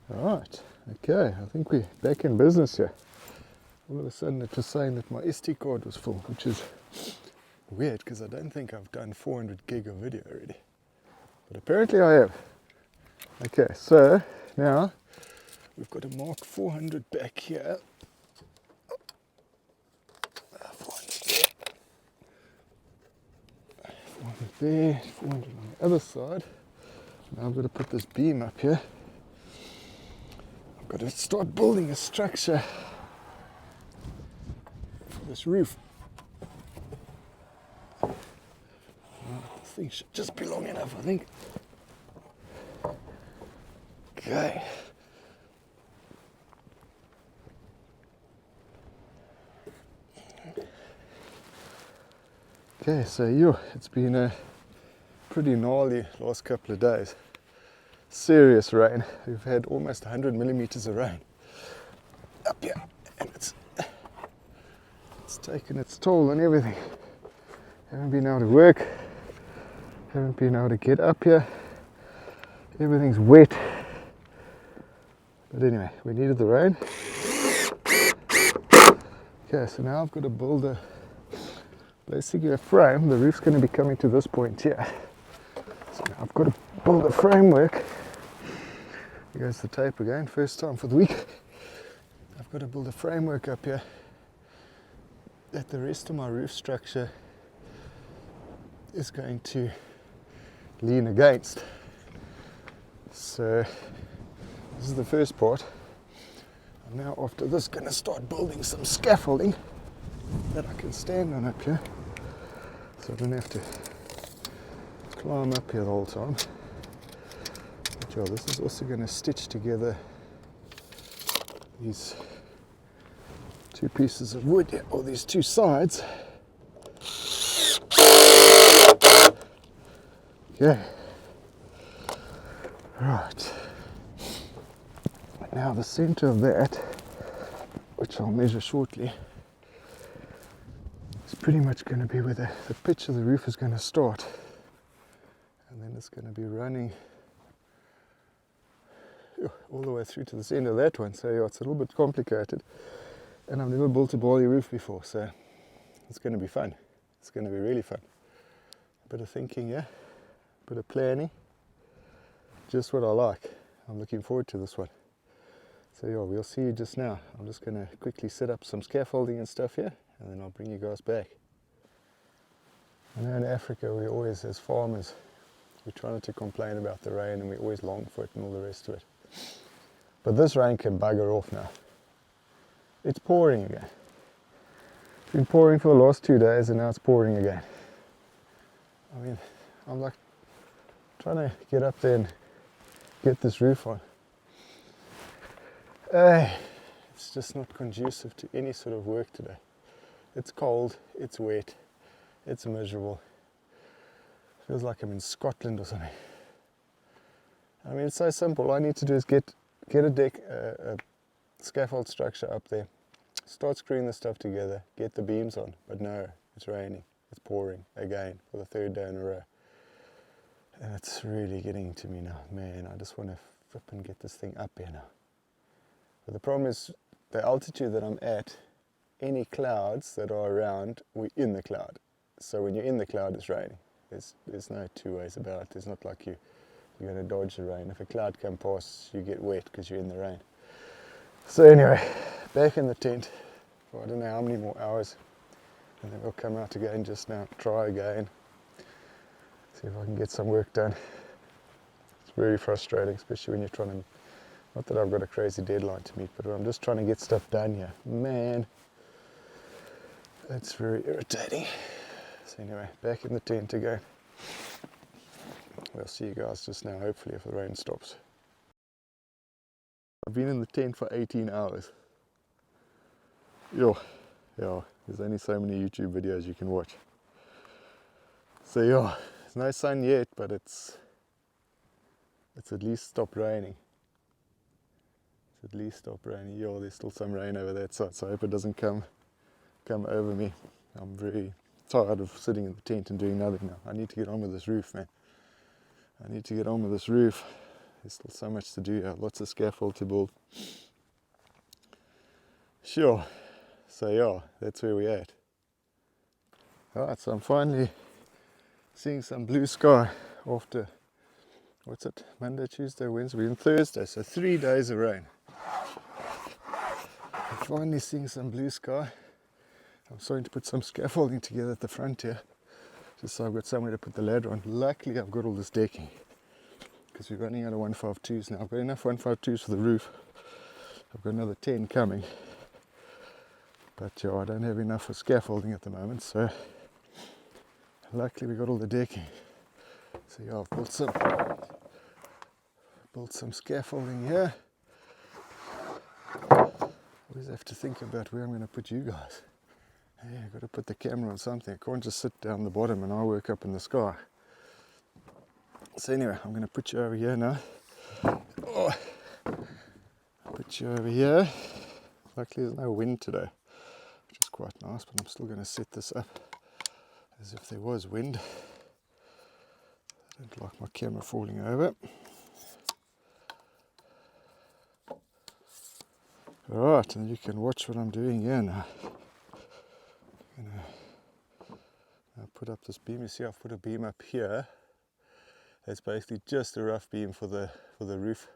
Right, okay, I think we're back in business here. All of a sudden it was saying that my SD card was full, which is weird because I don't think I've done 400 gig of video already. But apparently I have. Okay, so now we've got a Mark 400 back here. 400 there, 400 on the other side. Now I've got to put this beam up here. I've got to start building a structure for this roof. This thing should just be long enough, I think. Okay. Okay, so it's been a pretty gnarly last couple of days. Serious rain. We've had almost 100 millimeters of rain up here, and it's taken its toll on everything. Haven't been able to work, haven't been able to get up here. Everything's wet. But anyway, we needed the rain. Okay, so now I've got to build basically a frame. The roof's going to be coming to this point here. So now I've got to build a framework. Here goes the tape again, first time for the week. I've got to build a framework up here that the rest of my roof structure is going to lean against. So this is the first part. I'm now after this going to start building some scaffolding that I can stand on up here, so I don't have to climb up here the whole time. But yeah, this is also going to stitch together these two pieces of wood here, or these two sides. Okay. Right. Now the center of that, which I'll measure shortly, is pretty much going to be where the pitch of the roof is going to start. And then it's going to be running all the way through to the center of that one. So yeah, it's a little bit complicated. And I've never built a Bali roof before, so it's going to be fun. It's going to be really fun. A bit of thinking, yeah, a bit of planning. Just what I like. I'm looking forward to this one. So yeah, we'll see you just now. I'm just going to quickly set up some scaffolding and stuff here, and then I'll bring you guys back. I know in Africa we always, as farmers, we try not to complain about the rain and we always long for it and all the rest of it. But this rain can bugger off now. It's pouring again. It's been pouring for the last 2 days and now it's pouring again. I mean, I'm like trying to get up there and get this roof on. It's just not conducive to any sort of work today. It's cold, it's wet, it's miserable. Feels like I'm in Scotland or something. I mean, it's so simple. All I need to do is get a scaffold structure up there, start screwing the stuff together, get the beams on. But no, it's raining, it's pouring again for the 3rd day in a row. And it's really getting to me now. Man, I just want to flip and get this thing up here now. But the problem is the altitude that I'm at, any clouds that are around, we're in the cloud. So when you're in the cloud, it's raining. There's no two ways about it. It's not like you're going to dodge the rain. If a cloud comes past, you get wet because you're in the rain. So anyway, back in the tent for I don't know how many more hours. And then we'll come out again just now, try again. See if I can get some work done. It's very frustrating, especially when you're trying to, not that I've got a crazy deadline to meet, but I'm just trying to get stuff done here. Man, it's very irritating. So anyway, back in the tent again. We'll see you guys just now, hopefully, if the rain stops. I've been in the tent for 18 hours. Yeah, there's only so many YouTube videos you can watch. So yeah, there's no sun yet, but it's at least stopped raining. It's at least stopped raining. Yeah, there's still some rain over that side, so I hope it doesn't come over me. I'm very tired of sitting in the tent and doing nothing now. I need to get on with this roof, man. I need to get on with this roof. There's still so much to do here, lots of scaffold to build. Sure, so yeah, that's where we're at. Alright, so I'm finally seeing some blue sky after, what's it, Monday, Tuesday, Wednesday, and Thursday, so 3 days of rain. I'm finally seeing some blue sky. I'm starting to put some scaffolding together at the front here, just so I've got somewhere to put the ladder on. Luckily I've got all this decking, because we're running out of 152s now. I've got enough 152s for the roof. I've got another 10 coming. But yeah, I don't have enough for scaffolding at the moment, so luckily we got all the decking. So yeah, I've built some scaffolding here. Always have to think about where I'm going to put you guys. Yeah, I've got to put the camera on something. I can't just sit down the bottom and I work up in the sky. So anyway, I'm going to put you over here now. Oh, put you over here. Luckily there's no wind today, which is quite nice, but I'm still going to set this up as if there was wind. I don't like my camera falling over. Alright, and you can watch what I'm doing here now. I'm going to put up this beam. You see I've put a beam up here. It's basically just a rough beam for the roof,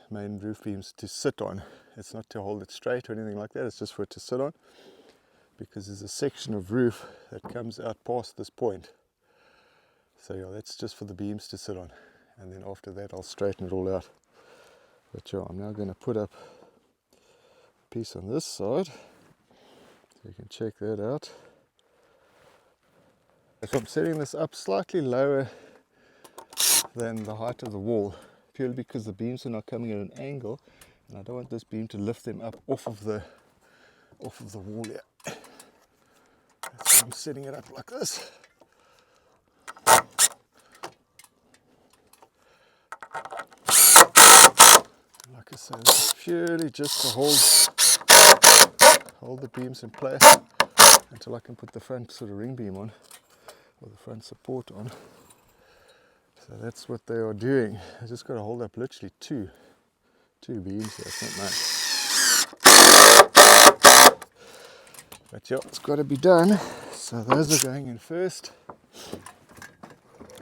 main roof beams to sit on. It's not to hold it straight or anything like that, it's just for it to sit on, because there's a section of roof that comes out past this point. So yeah, that's just for the beams to sit on, and then after that I'll straighten it all out. But yeah, I'm now going to put up a piece on this side, so you can check that out. So I'm setting this up slightly lower than the height of the wall, purely because the beams are not coming at an angle, and I don't want this beam to lift them up off of the wall here. That's why I'm setting it up like this. Like I say, this is purely just to hold the beams in place until I can put the front sort of ring beam on, or the front support on. So that's what they are doing. I just got to hold up literally two beams here. It's not much, but yeah, it's got to be done. So those are going in first.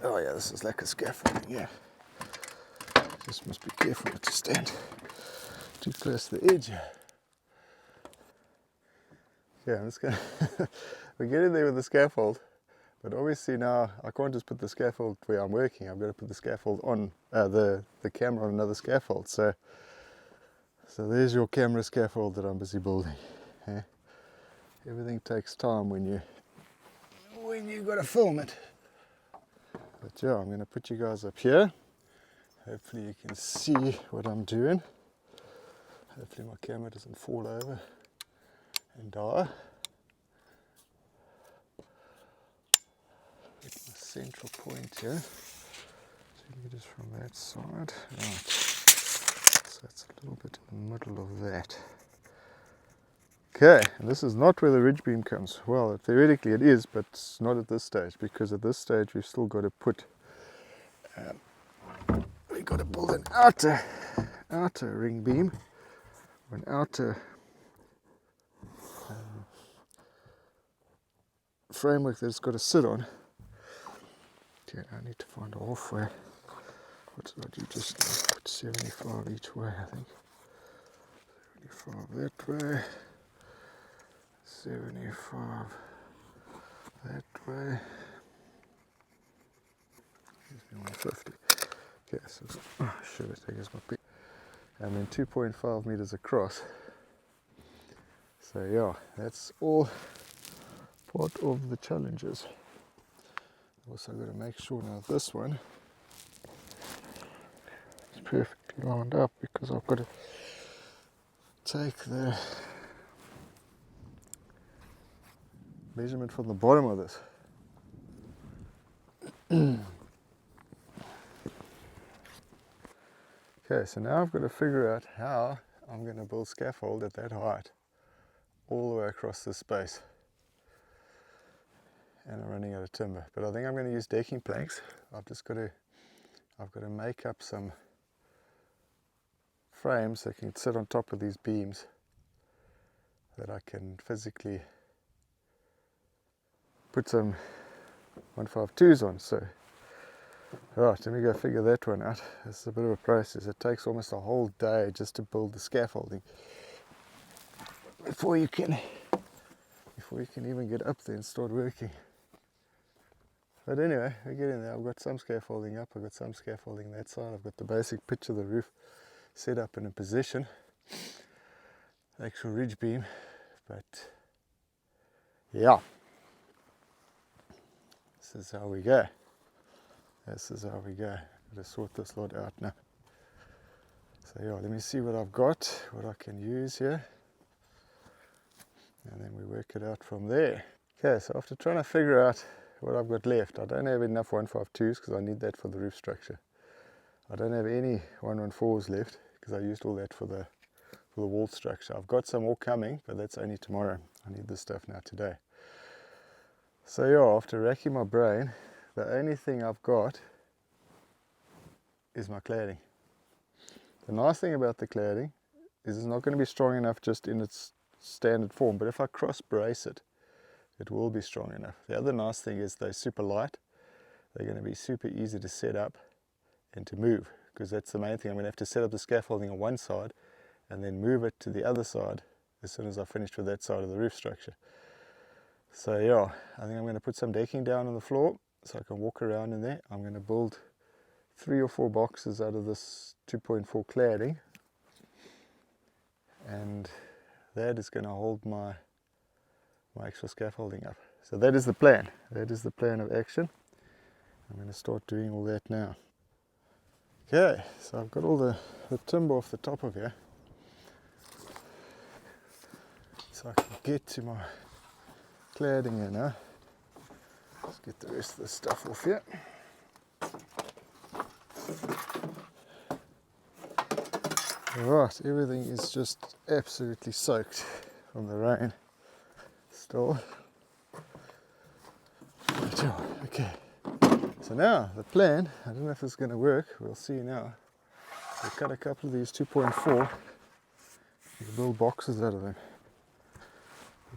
Oh yeah, this is like a scaffolding. Yeah, just must be careful not to stand too close to the edge. Yeah, I'm just gonna we're getting there with the scaffold, but obviously now I can't just put the scaffold where I'm working. I've got to put the scaffold on the camera on another scaffold. So there's your camera scaffold that I'm busy building. Yeah? Everything takes time when you got to film it. But yeah, I'm going to put you guys up here. Hopefully you can see what I'm doing. Hopefully my camera doesn't fall over and die. Get my central point here. So you can get it from that side. Right. So that's a little bit in the middle of that. Okay, and this is not where the ridge beam comes. Well, theoretically it is, but it's not at this stage, because at this stage we've still got to put, we've got to build an outer ring beam, or an outer framework that it's got to sit on. Okay, I need to find a halfway. What did I do just now? Put 75 each way, I think. 75 that way. 75 that way. Gives me 150. Okay, so sure, there's my pick. And then 2.5 meters across. So yeah, that's all part of the challenges. Also got to make sure now this one is perfectly lined up, because I've got to take the measurement from the bottom of this. Okay, so now I've got to figure out how I'm going to build scaffold at that height all the way across this space. And I'm running out of timber, but I think I'm going to use decking planks. I've just got to, I've got to make up some frames that can sit on top of these beams that I can physically put some 152s on. So, right, let me go figure that one out. This is a bit of a process. It takes almost a whole day just to build the scaffolding before you can even get up there and start working. But anyway, we're getting there. I've got some scaffolding up, I've got some scaffolding that side, I've got the basic pitch of the roof set up in a position, the actual ridge beam, but yeah, this is how we go. This is how we go. Got to sort this lot out now. So yeah, let me see what I've got, what I can use here, and then we work it out from there. Okay, so after trying to figure out what I've got left, I don't have enough 152s because I need that for the roof structure. I don't have any 114s left because I used all that for the wall structure. I've got some more coming, but that's only tomorrow. I need this stuff now today. So yeah, after racking my brain, the only thing I've got is my cladding. The nice thing about the cladding is it's not going to be strong enough just in its standard form, but if I cross brace it, it will be strong enough. The other nice thing is they're super light. They're going to be super easy to set up and to move, because that's the main thing. I'm going to have to set up the scaffolding on one side and then move it to the other side as soon as I finish with that side of the roof structure. So yeah, I think I'm going to put some decking down on the floor so I can walk around in there. I'm going to build 3 or 4 boxes out of this 2.4 cladding, and that is going to hold my actual scaffolding up. So that is the plan. That is the plan of action. I'm going to start doing all that now. Okay, so I've got all the timber off the top of here, so I can get to my cladding here now. Let's get the rest of the stuff off here. Right, everything is just absolutely soaked from the rain still. Okay, so now the plan, I don't know if it's going to work, we'll see now. We'll cut a couple of these 2.4 and build boxes out of them.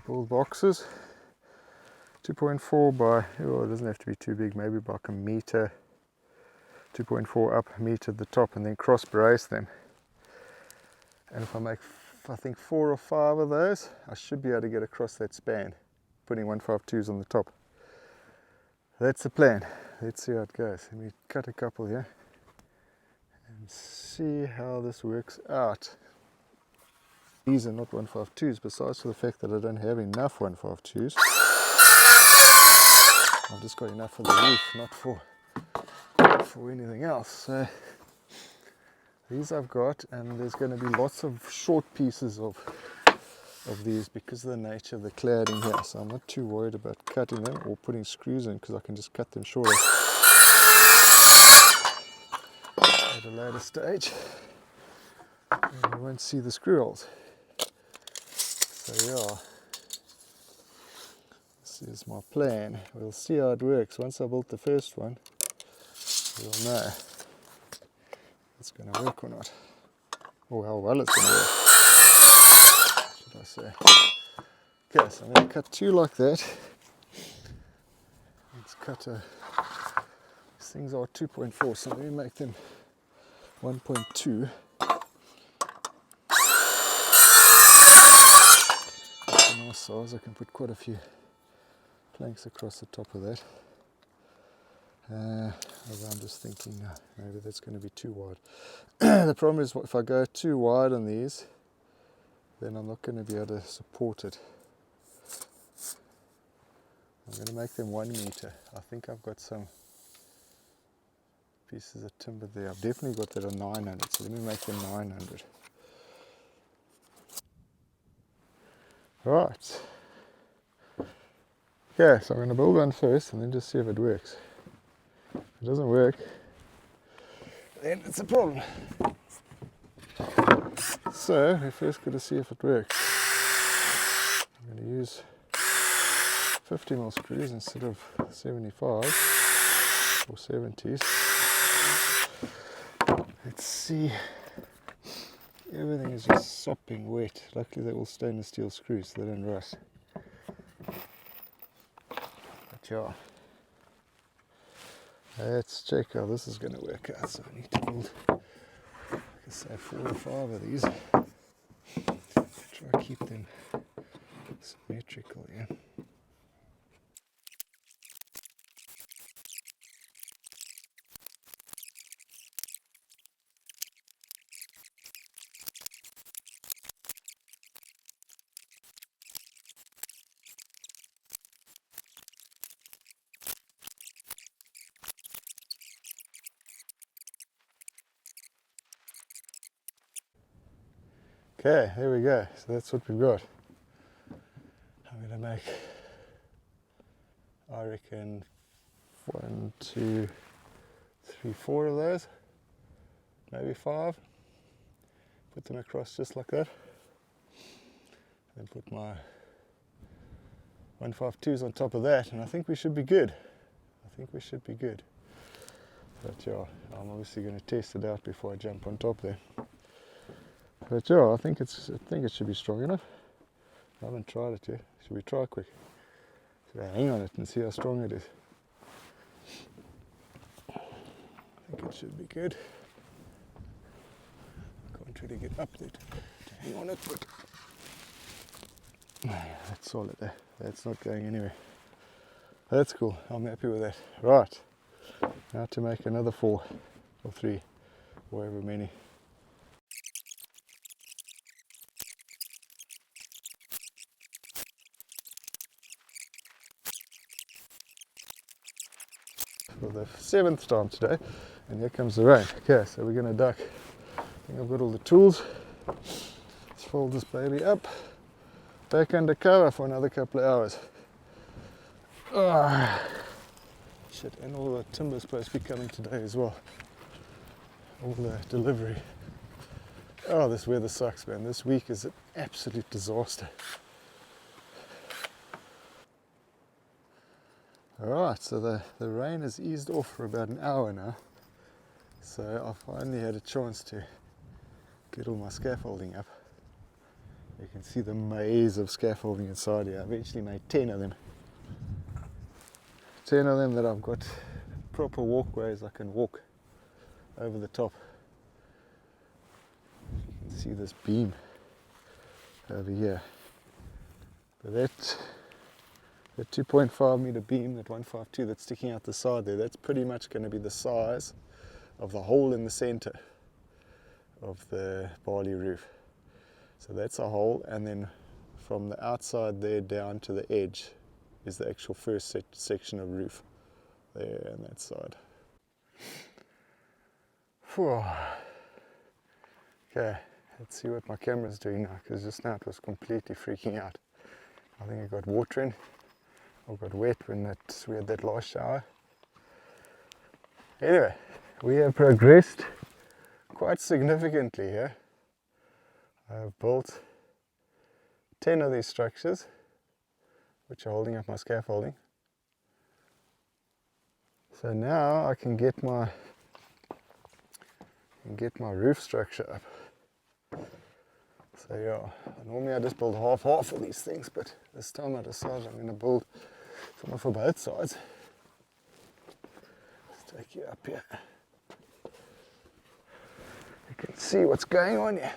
We'll build boxes 2.4 by, oh, it doesn't have to be too big, maybe by a meter, 2.4 up, meter at the top, and then cross brace them. And if I make, I think 4 or 5 of those, I should be able to get across that span, putting 152s on the top. That's the plan. Let's see how it goes. Let me cut a couple here and see how this works out. These are not 152s, besides for the fact that I don't have enough 152s. I've just got enough for the roof, not for anything else. So these I've got, and there's going to be lots of short pieces of these because of the nature of the cladding here. So I'm not too worried about cutting them or putting screws in, because I can just cut them shorter at a later stage, and you won't see the screw holes. So yeah, this is my plan. We'll see how it works. Once I built the first one, we'll know if it's going to work or not, or how well it's going to work, should I say. Okay, so I'm going to cut 2 like that. Let's cut these things are 2.4, so let me make them 1.2. That's a nice size. I can put quite a few planks across the top of that. I'm just thinking, maybe that's going to be too wide. The problem is, if I go too wide on these, then I'm not going to be able to support it. I'm going to make them 1 meter. I think I've got some pieces of timber there. I've definitely got that on 900, so let me make them 900. Right. Okay, so I'm going to build one first and then just see if it works. If it doesn't work, then it's a problem. So we first got to see if it works. I'm going to use 50mm screws instead of 75s or 70s. Let's see. Everything is just sopping wet. Luckily they're all stainless steel screws so they don't rust. But yeah. Let's check how this is going to work out. So I need to build, like I say, 4 or 5 of these. Try to keep them symmetrical, yeah. Okay, there we go. So that's what we've got. I'm going to make, I reckon, 1, 2, 3, 4 of those, maybe 5. Put them across just like that. Then put my 152s on top of that, and I think we should be good. But yeah, I'm obviously going to test it out before I jump on top there. But yeah, I think it should be strong enough. I haven't tried it yet. Should we try quick? Should I hang on it and see how strong it is? I think it should be good. Can't really get up there to hang on it, but yeah, that's solid there. That's not going anywhere. That's cool. I'm happy with that. Right. Now to make another 4 or 3, however many. For the 7th time today, and here comes the rain. Okay, so we're going to duck. I think I've got all the tools. Let's fold this baby up, back under cover for another couple of hours. Shit, and all the timber's supposed to be coming today as well. All the delivery. Oh, this weather sucks, man. This week is an absolute disaster. Alright, so the rain has eased off for about an hour now. So I finally had a chance to get all my scaffolding up. You can see the maze of scaffolding inside here. I've actually made 10 of them. 10 of them that I've got proper walkways I can walk over the top. You can see this beam over here. But that 2.5 meter beam, that 152 that's sticking out the side there, that's pretty much going to be the size of the hole in the center of the barley roof. So that's a hole, and then from the outside there down to the edge is the actual first section of roof there on that side. Whew. Okay, let's see what my camera's doing now, because just now it was completely freaking out. I think it got water in. I got wet when we had that last shower. Anyway, we have progressed quite significantly here. I have built 10 of these structures, which are holding up my scaffolding. So now I can get my roof structure up. So yeah, normally I just build half of these things, but this time I decided I'm going to build something for both sides. Let's take you up here. You can see what's going on here.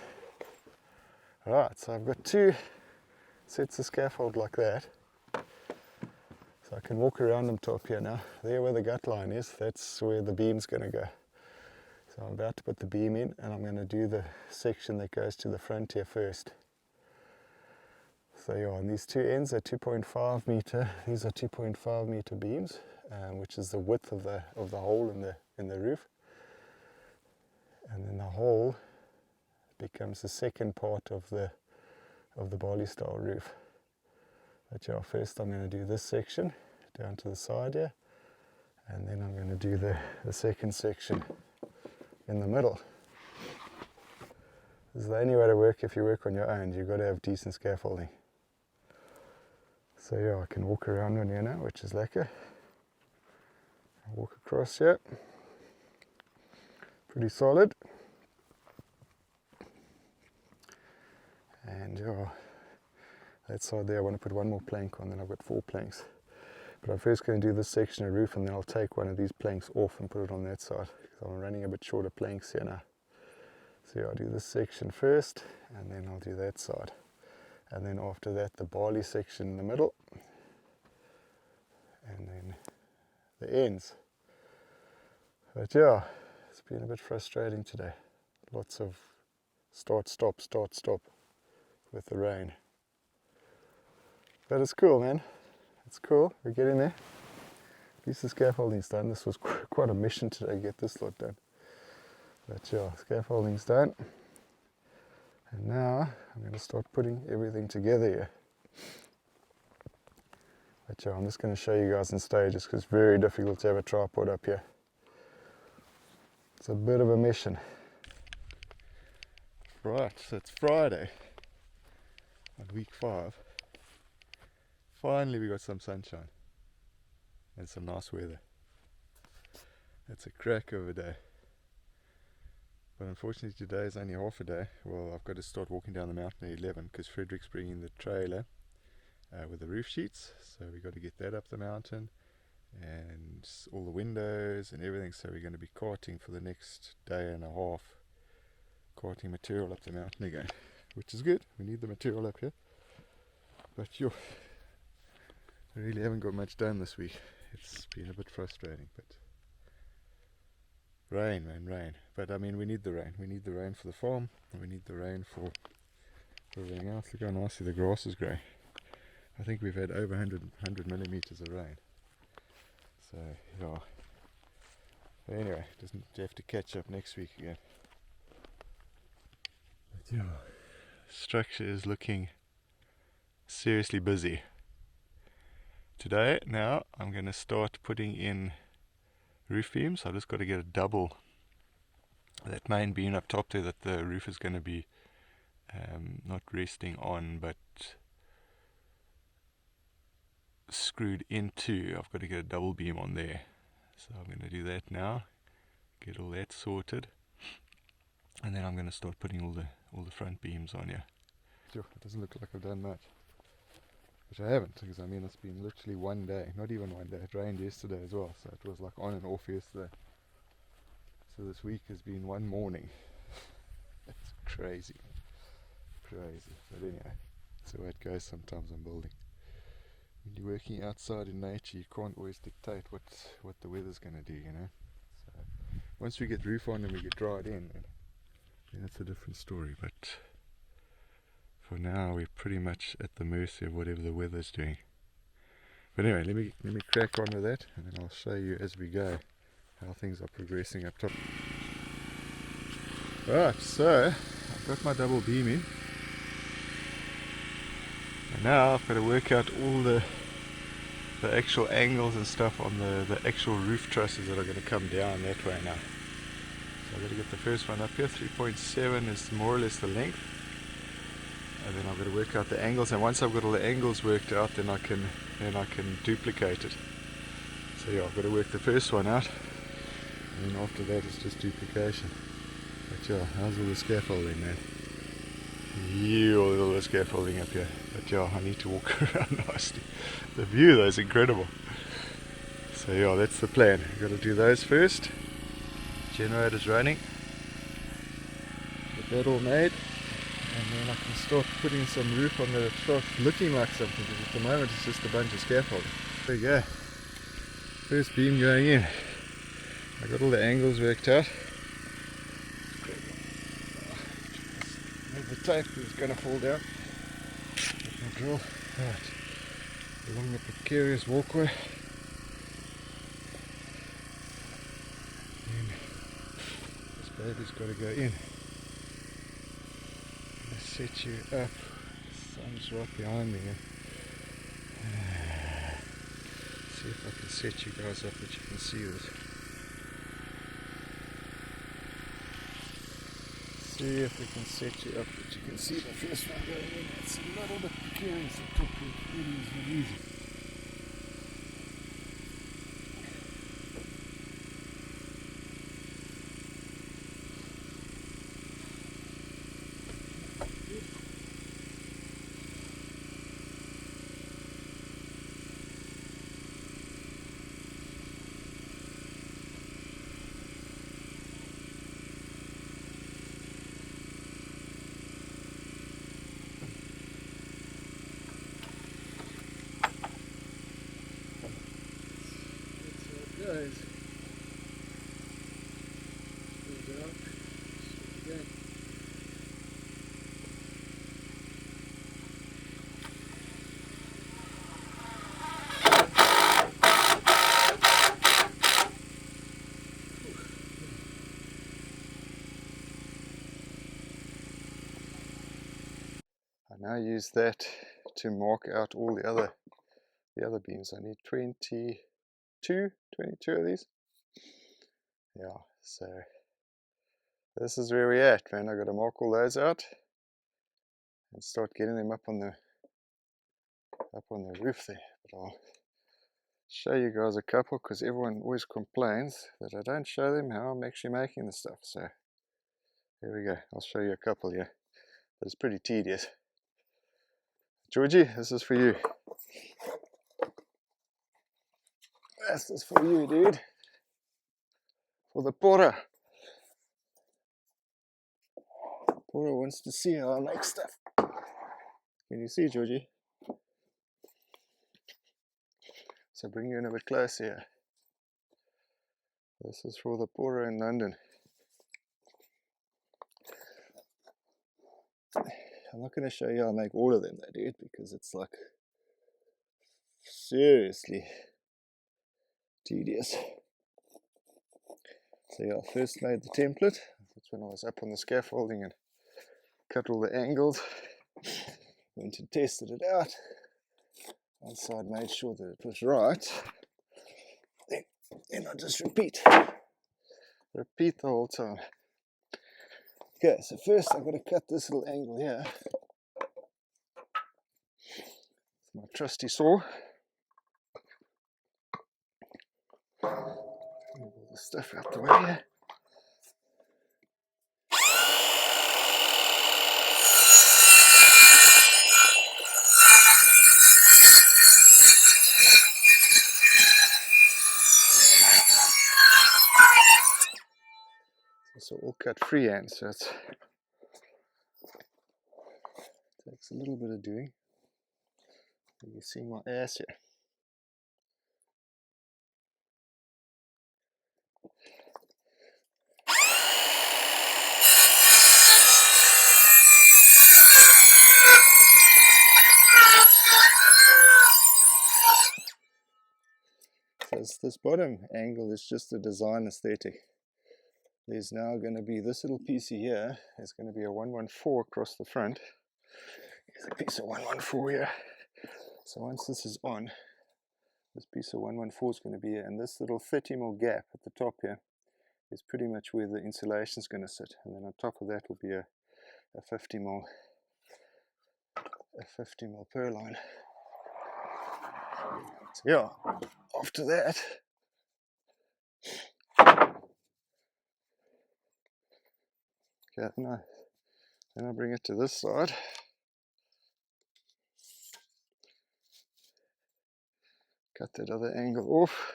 Alright, so I've got 2 sets of scaffold like that. So I can walk around them top here now. There where the gut line is, that's where the beam's going to go. So I'm about to put the beam in, and I'm going to do the section that goes to the front here first. So yeah, on these 2 ends are 2.5 meter. These are 2.5 meter beams, which is the width of the hole in the roof. And then the hole becomes the second part of the barley style roof. But yeah, first I'm going to do this section down to the side here, and then I'm going to do the second section in the middle. This is the only way to work if you work on your own. You've got to have decent scaffolding. So yeah, I can walk around on here now, which is lekker. I'll walk across here. Pretty solid. That side there I want to put one more plank on, then I've got 4 planks. But I'm first going to do this section of roof, and then I'll take one of these planks off and put it on that side, because I'm running a bit short of planks here now. So yeah, I'll do this section first, and then I'll do that side. And then after that, the barley section in the middle, and then the ends. But yeah, it's been a bit frustrating today. Lots of start, stop with the rain. But it's cool, man. It's cool, we're getting there. At least the scaffolding's done. This was quite a mission today, get this lot done. But yeah, scaffolding's done. And now I'm going to start putting everything together here. But yeah, I'm just going to show you guys in stages, because it's very difficult to have a tripod up here. It's a bit of a mission. Right, so it's Friday on week 5. Finally we got some sunshine and some nice weather. It's a crack of a day. But unfortunately today is only half a day. Well, I've got to start walking down the mountain at 11 because Frederick's bringing the trailer with the roof sheets. So we've got to get that up the mountain and all the windows and everything. So we're going to be carting for the next day and a half. Carting material up the mountain again, which is good. We need the material up here. But I really haven't got much done this week. It's been a bit frustrating, but rain. But I mean, we need the rain. We need the rain for the farm, and we need the rain for everything else. Look how nicely the grass is growing. I think we've had over 100 millimeters of rain. So yeah. But anyway, doesn't have to catch up next week again. But yeah, structure is looking seriously busy. Today, now, I'm going to start putting in roof beams. I've just got to get a double, that main beam up top there that the roof is going to be not resting on, but screwed into. I've got to get a double beam on there. So I'm going to do that now, get all that sorted, and then I'm going to start putting all the front beams on here. It doesn't look like I've done much. Which I haven't, because I mean it's been literally one day, not even one day. It rained yesterday as well, so it was like on and off yesterday. So this week has been one morning. It's crazy. But anyway, that's the way it goes sometimes on building. When you're working outside in nature, you can't always dictate what the weather's going to do, you know. So once we get roof on and we get dried in, then that's a different story. But for now, we're pretty much at the mercy of whatever the weather's doing. But anyway, let me crack on with that, and then I'll show you as we go how things are progressing up top. Right, so I've got my double beam in, and now I've got to work out all the actual angles and stuff on the actual roof trusses that are going to come down that way now. So I've got to get the first one up here. 3.7 is more or less the length. And then I've got to work out the angles, and once I've got all the angles worked out, then I can duplicate it. So yeah, I've got to work the first one out, and then after that it's just duplication. But yeah, how's all the scaffolding, man? Yeah, all the scaffolding up here. But yeah, I need to walk around nicely. The view though is incredible. So yeah, that's the plan. I've got to do those first. Generator's running. Get that all made. And then I can start putting some roof on the truck, looking like something, because at the moment it's just a bunch of scaffolding. There we go. First beam going in. I got all the angles worked out. Move the tape, it's going to fall down. Get my drill. Right. Along the precarious walkway. And this baby's got to go in. Set you up. The sun's right behind me here. See if I can set you guys up that you can see this. See if we can set you up that you can see the first one going in. It's a little bit precarious. It took me really easy. goes. There we go. Again. I now use that to mark out all the other beams. I need 22 of these. Yeah, so this is where we're at, man. I've got to mark all those out and start getting them up on the roof there. But I'll show you guys a couple, because everyone always complains that I don't show them how I'm actually making the stuff. So here we go. I'll show you a couple here. But it's pretty tedious. Georgie, this is for you. This is for you, dude. For the Pora. Pora wants to see how I make stuff. Can you see, Georgie? So bring you in a bit closer here. This is for the Pora in London. I'm not going to show you how I make all of them though, dude, because it's like seriously tedious. So yeah, I first made the template. That's when I was up on the scaffolding and cut all the angles. Went and tested it out. Once I'd made sure that it was right, then I just repeat the whole time. Okay, so first I've got to cut this little angle here with my trusty saw. Move all the stuff out the way here. It's all cut freehand, so it takes a little bit of doing. You see my ass here. So this bottom angle is just a design aesthetic. There's now going to be this little piece here. There's going to be a 114 across the front. Here's a piece of 114 here. So once this is on, this piece of 114 is going to be here, and this little 30mm gap at the top here is pretty much where the insulation is going to sit. And then on top of that will be a 50mm purline. So yeah, after that, okay, then I bring it to this side. Cut that other angle off.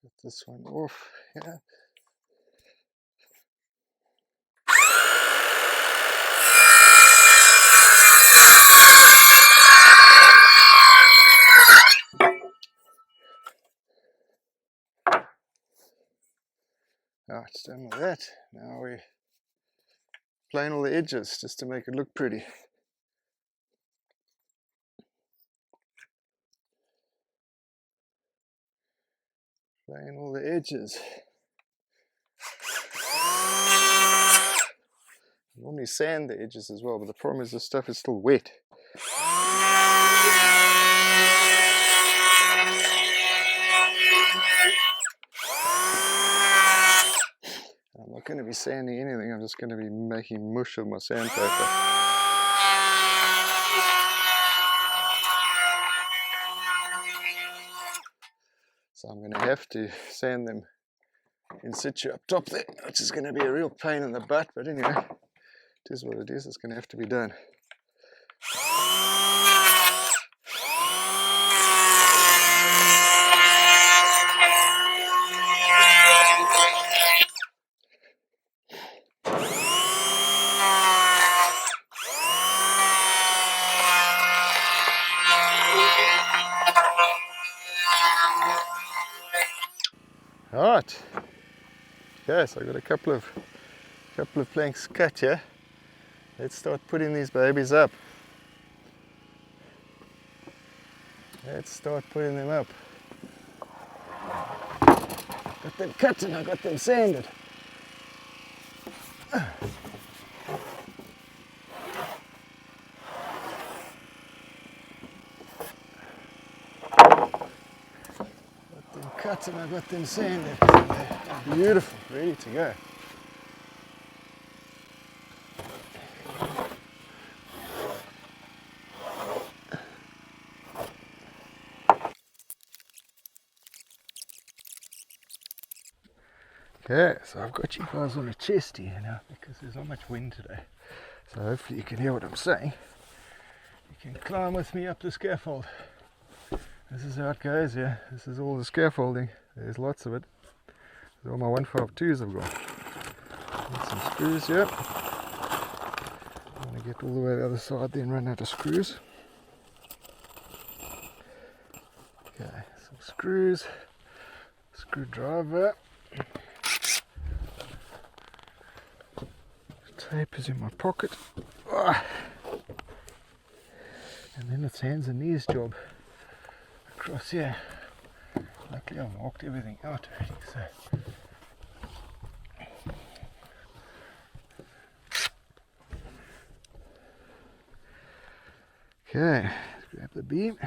Cut this one off. Yeah. Alright, it's done with that. Now we plane all the edges just to make it look pretty. Plane all the edges. I normally sand the edges as well, but the problem is this stuff is still wet. I'm not going to be sanding anything, I'm just going to be making mush of my sandpaper. So I'm going to have to sand them in situ up top there, which is going to be a real pain in the butt, but anyway, it is what it is, it's going to have to be done. Alright. Okay, so I've got a couple of planks cut here. Let's start putting these babies up. Let's start putting them up. Got them cut and I got them sanded. Cut and I got them sanded. They're beautiful, ready to go. Okay, so I've got you guys on a chest here now because there's not much wind today. So hopefully you can hear what I'm saying. You can climb with me up the scaffold. This is how it goes, yeah. This is all the scaffolding. There's lots of it. There's all my 152s I've got. Got some screws here. I'm going to get all the way to the other side, then run out of screws. Okay, some screws. Screwdriver. Tape is in my pocket. And then it's hands and knees job. Across here. Luckily I've marked everything out already, so. Okay, let's grab the beam.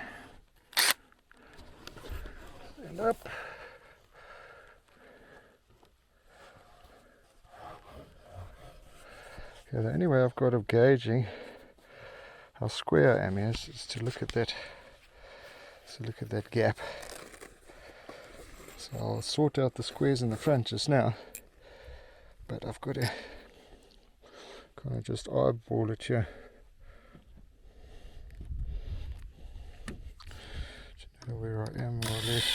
Stand up. Okay, the only way I've got of gauging how square I am is to look at that. So look at that gap. So I'll sort out the squares in the front just now, but I've got to kind of just eyeball it here. To know where I am more or less.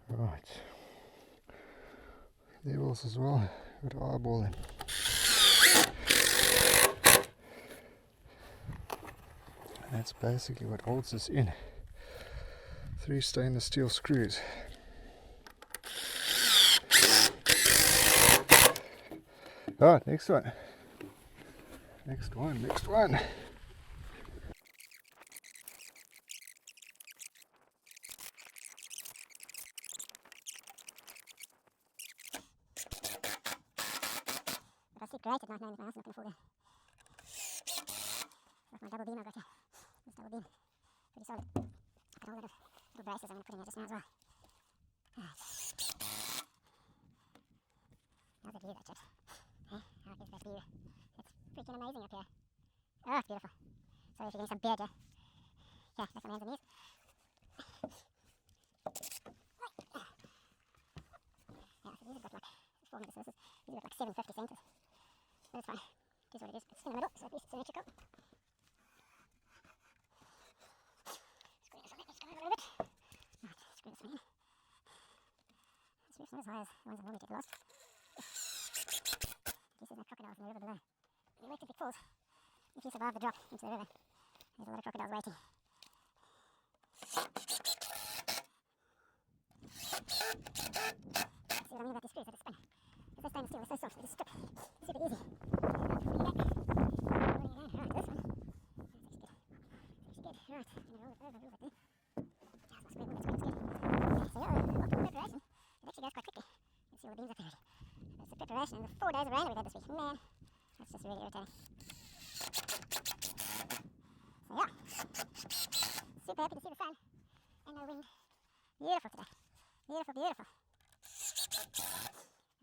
Right. Levels as well. Got to eyeball them. That's basically what holds this in. 3 stainless steel screws. Alright, next one. Next one. I sleep great at night knowing if my house is not going to fall down. That's my double beam I've got here. This double beam, pretty solid. Got a whole lot of little braces I'm going to put in here just now as well. Alright. How's the view though, chaps? Hey, how is that view? It's freaking amazing up here. Oh, it's beautiful. Sorry if you're getting some beard here. Yeah, that's some hands and knees. Yeah, so these have got like 4 meters, so these have got like 750 centimeters. But it's fine. It is what it is. It's in the middle, so at least it's symmetrical. Screw this on it, let's go over a little bit. Right, screw this one in. This roof's not as high as the ones I normally take last. You see that crocodiles in the river below. When you wait till it falls, if you survive the drop into the river, there's a lot of crocodiles waiting. See what I mean about these screws, that it's spun. Because they're stainless steel, they're so soft, they just strip. It's super easy. Preparation and the 4 days of rain that we've had this week. Man, that's just really irritating. So yeah, super happy to see the sun and no wind. Beautiful today. Beautiful, beautiful.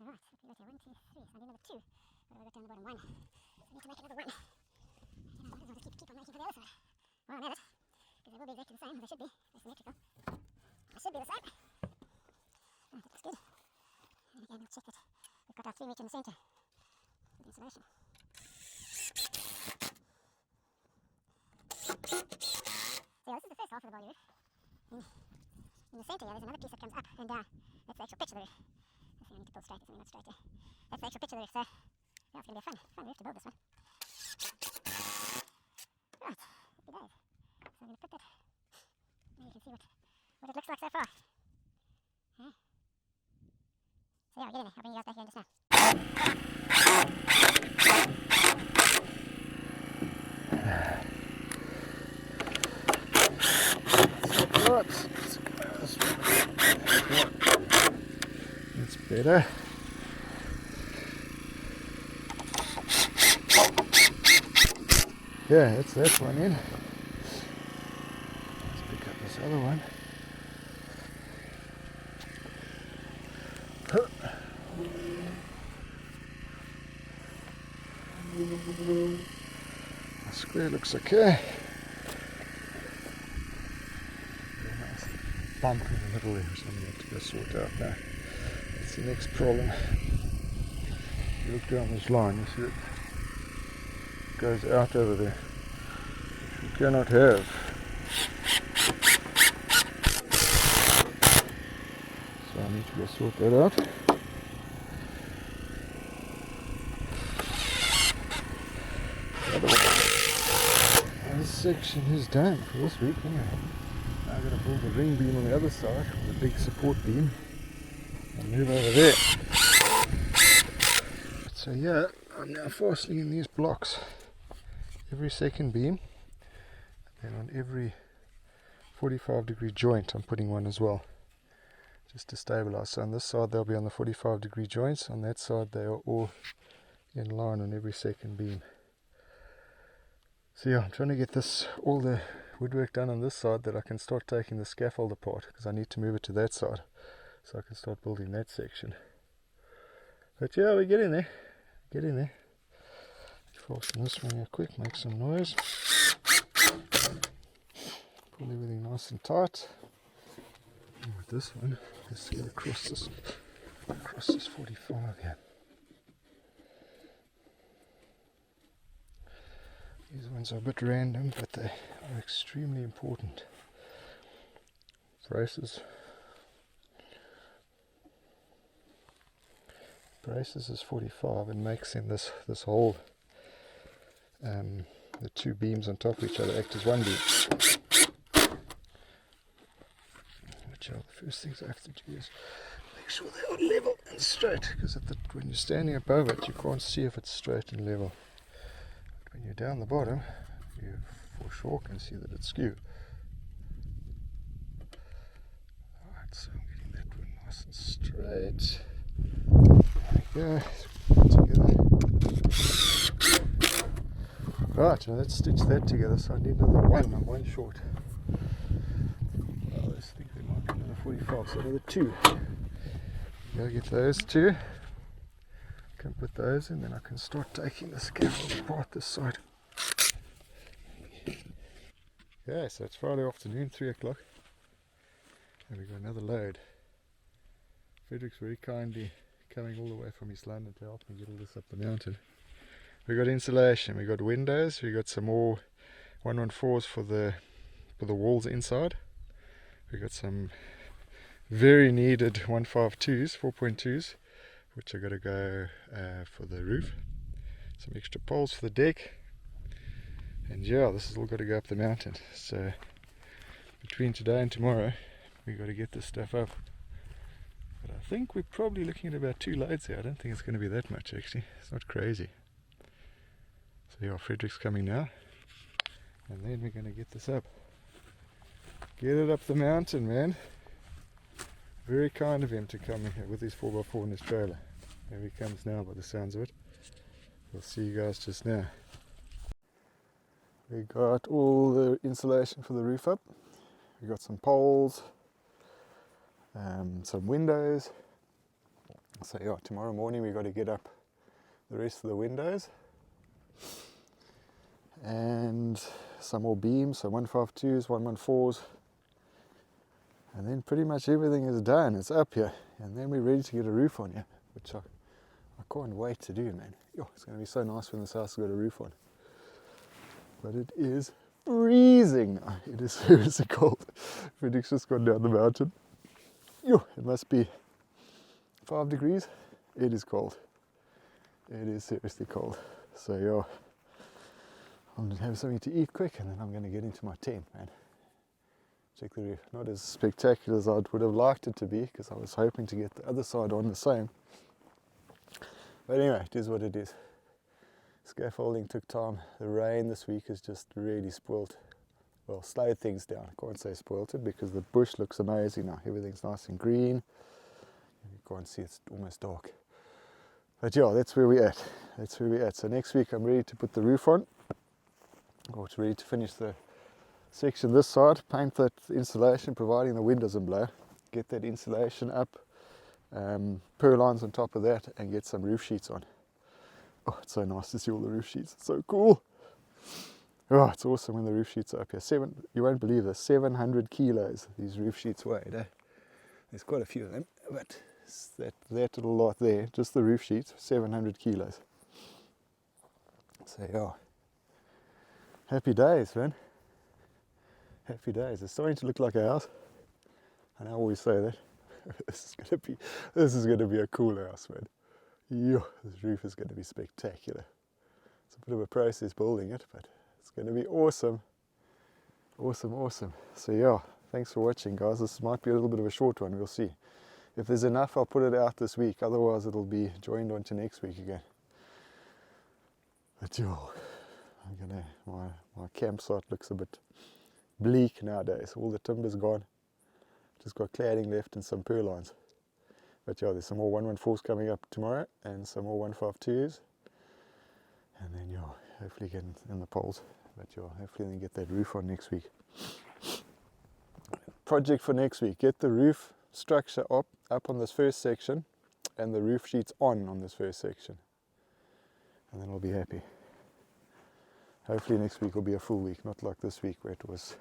Alright, so we got here 1, 2, 3. So I do number 2. What have I got down the bottom? 1. So I need to make another 1. You know, I might as well just keep on making for the other side. While I'm at it. Because they will be exactly the same. They should be. They're symmetrical. They should be the same. Right, that looks good. And again, we'll check that. We've got our 3 meter in the centre for the insulation. So yeah, this is the first half of the body roof. In the centre here, there's another piece that comes up and down. That's the actual pitch of the roof. I think I need to build straight, it's not straight there. That's the actual pitch of the roof, so yeah, it's going to be a fun roof to build this one. Right, happy days. So I'm going to put that what it looks like so far. So yeah, I'll get in there. I'll bring you guys back here in just now. That's better. Yeah, that's that one in. Let's pick up this other one. The square looks okay. Very nice bump in the middle there, which I'm going to have to go sort out now. That's the next problem. If you look down this line, you see it goes out over there, which we cannot have. So I need to go sort that out. This section is done for this week anyway. Now I've got to build a ring beam on the other side with a big support beam and move over there. So yeah, I'm now fastening in these blocks every second beam, and on every 45-degree joint I'm putting one as well, just to stabilize. So on this side they'll be on the 45-degree joints, on that side they are all in line on every second beam. So yeah, I'm trying to get all the woodwork done on this side, that I can start taking the scaffold apart, because I need to move it to that side so I can start building that section. But yeah, we're getting there. Fasten this one here quick, make some noise. Pull everything nice and tight. And with this one, let's get across this 45 here. These ones are a bit random, but they are extremely important. Braces is 45 and makes in this hole. The two beams on top of each other act as one beam. Which are the first things I have to do is make sure they are level and straight, because when you're standing above it you can't see if it's straight and level. But when you're down the bottom you for sure can see that it's skewed. Alright, so I'm getting that one nice and straight. There we go, together. Right, now let's stitch that together, so I need another one. I'm one short. Well, I think there might be another 45, so another two. Go get those two. Can put those in, then I can start taking the scaffold apart this side. Okay, so it's Friday afternoon, 3 o'clock, and we've got another load. Frederick's very kindly coming all the way from East London to help me get all this up the mountain. We got insulation, we got windows, we got some more 114s for the walls inside. We got some very needed 152s, 4.2s, which are going to go for the roof. Some extra poles for the deck, and yeah, this has all got to go up the mountain. So between today and tomorrow we got to get this stuff up. But I think we're probably looking at about 2 loads here. I don't think it's going to be that much actually. It's not crazy. So yeah, Frederick's coming now, and then we're going to get this up. Get it up the mountain, man. Very kind of him to come in here with his 4x4 in his trailer. There he comes now by the sounds of it. We'll see you guys just now. We got all the insulation for the roof up. We got some poles, some windows. So yeah, tomorrow morning we got to get up the rest of the windows. And some more beams, so 152s, 114s. And then pretty much everything is done, it's up here. And then we're ready to get a roof on here, which I can't wait to do, man. Yo, it's going to be so nice when this house has got a roof on. But it is freezing. It is seriously cold. Frederick's just gone down the mountain. Yo, it must be 5 degrees. It is cold. It is seriously cold. So yeah, I'm going to have something to eat quick, and then I'm going to get into my tent, man. Check the roof. Not as spectacular as I would have liked it to be, because I was hoping to get the other side on the same. But anyway, it is what it is. Scaffolding took time. The rain this week has just really spoilt, well, slowed things down. I can't say spoilt it, because the bush looks amazing now. Everything's nice and green. You can't see, it's almost dark. But yeah, that's where we're at. That's where we're at. So next week I'm ready to put the roof on, or it's ready to finish the section this side, paint that insulation, providing the wind doesn't blow, get that insulation up, purlines on top of that, and get some roof sheets on. Oh, it's so nice to see all the roof sheets. It's so cool. Oh, it's awesome when the roof sheets are up here. You won't believe this, 700 kilos these roof sheets weigh. There's quite a few of them, but that little lot there, just the roof sheets, 700 kilos. So yeah, happy days, man. Happy days. It's starting to look like a house. And I always say that. This is gonna be a cool house, man. Yo, this roof is gonna be spectacular. It's a bit of a process building it, but it's gonna be awesome. Awesome, awesome. So yeah, thanks for watching, guys. This might be a little bit of a short one, we'll see. If there's enough, I'll put it out this week. Otherwise, it'll be joined onto next week again. But yo, my campsite looks a bit bleak nowadays. All the timber's gone. Just got cladding left and some purlines. But yeah, there's some more 114s coming up tomorrow and some more 152s. And then yeah, hopefully get in the poles. But yeah, hopefully then get that roof on next week. Project for next week, get the roof structure up on this first section and the roof sheets on this first section. And then we'll be happy. Hopefully next week will be a full week, not like this week where it was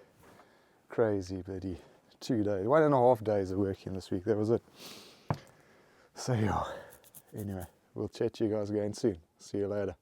crazy bloody 2 days, 1.5 days of working this week, that was it. So yeah, anyway, we'll chat to you guys again soon. See you later.